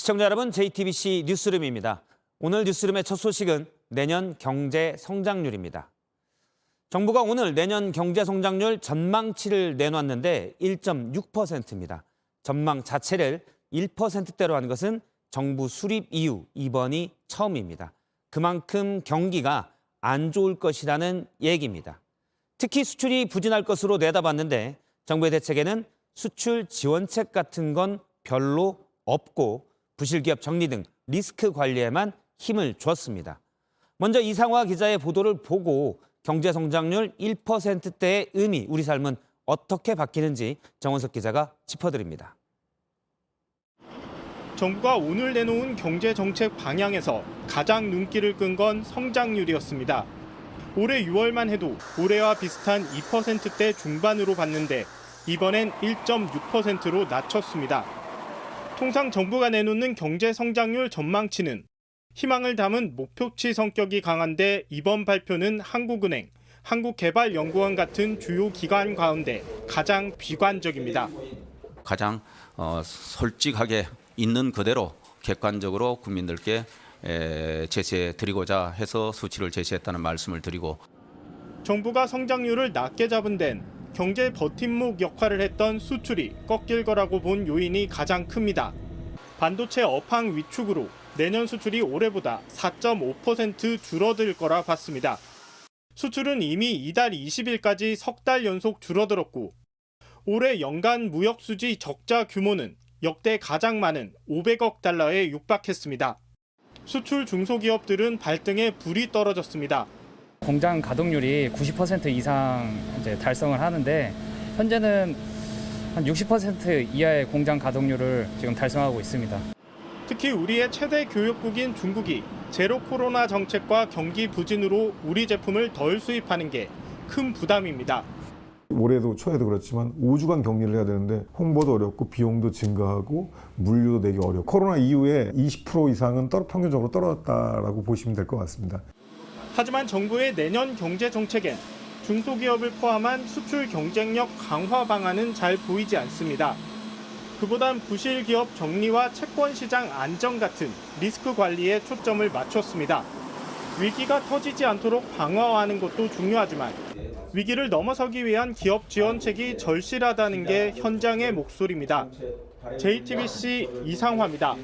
시청자 여러분, JTBC 뉴스룸입니다. 오늘 뉴스룸의 첫 소식은 내년 경제 성장률입니다. 정부가 오늘 내년 경제 성장률 전망치를 내놨는데 1.6%입니다. 전망 자체를 1%대로 한 것은 정부 수립 이후 이번이 처음입니다. 그만큼 경기가 안 좋을 것이라는 얘기입니다. 특히 수출이 부진할 것으로 내다봤는데 정부의 대책에는 수출 지원책 같은 건 별로 없고 부실기업 정리 등 리스크 관리에만 힘을 줬습니다. 먼저 이상화 기자의 보도를 보고 경제 성장률 1%대의 의미, 우리 삶은 어떻게 바뀌는지 정원석 기자가 짚어드립니다. 정부가 오늘 내놓은 경제정책 방향에서 가장 눈길을 끈 건 성장률이었습니다. 올해 6월만 해도 올해와 비슷한 2%대 중반으로 봤는데 이번엔 1.6%로 낮췄습니다. 통상 정부가 내놓는 경제 성장률 전망치는 희망을 담은 목표치 성격이 강한데 이번 발표는 한국은행, 한국개발연구원 같은 주요 기관 가운데 가장 비관적입니다. 가장 솔직하게 있는 그대로 객관적으로 국민들께 제시해 드리고자 해서 수치를 제시했다는 말씀을 드리고, 정부가 성장률을 낮게 잡은 데는 경제 버팀목 역할을 했던 수출이 꺾일 거라고 본 요인이 가장 큽니다. 반도체 업황 위축으로 내년 수출이 올해보다 4.5% 줄어들 거라 봤습니다. 수출은 이미 이달 20일까지 석 달 연속 줄어들었고 올해 연간 무역 수지 적자 규모는 역대 가장 많은 500억 달러에 육박했습니다. 수출 중소기업들은 발등에 불이 떨어졌습니다. 공장 가동률이 90% 이상 달성을 하는데 현재는 한 60% 이하의 공장 가동률을 지금 달성하고 있습니다. 특히 우리의 최대 교역국인 중국이 제로 코로나 정책과 경기 부진으로 우리 제품을 덜 수입하는 게 큰 부담입니다. 올해도 초에도 그렇지만 5주간 격리를 해야 되는데 홍보도 어렵고 비용도 증가하고 물류도 내기 어렵고 코로나 이후에 20% 이상은 평균적으로 떨어졌다라고 보시면 될 것 같습니다. 하지만 정부의 내년 경제 정책엔 중소기업을 포함한 수출 경쟁력 강화 방안은 잘 보이지 않습니다. 그보단 부실 기업 정리와 채권 시장 안정 같은 리스크 관리에 초점을 맞췄습니다. 위기가 터지지 않도록 방어하는 것도 중요하지만 위기를 넘어서기 위한 기업 지원책이 절실하다는 게 현장의 목소리입니다. JTBC 이상화입니다.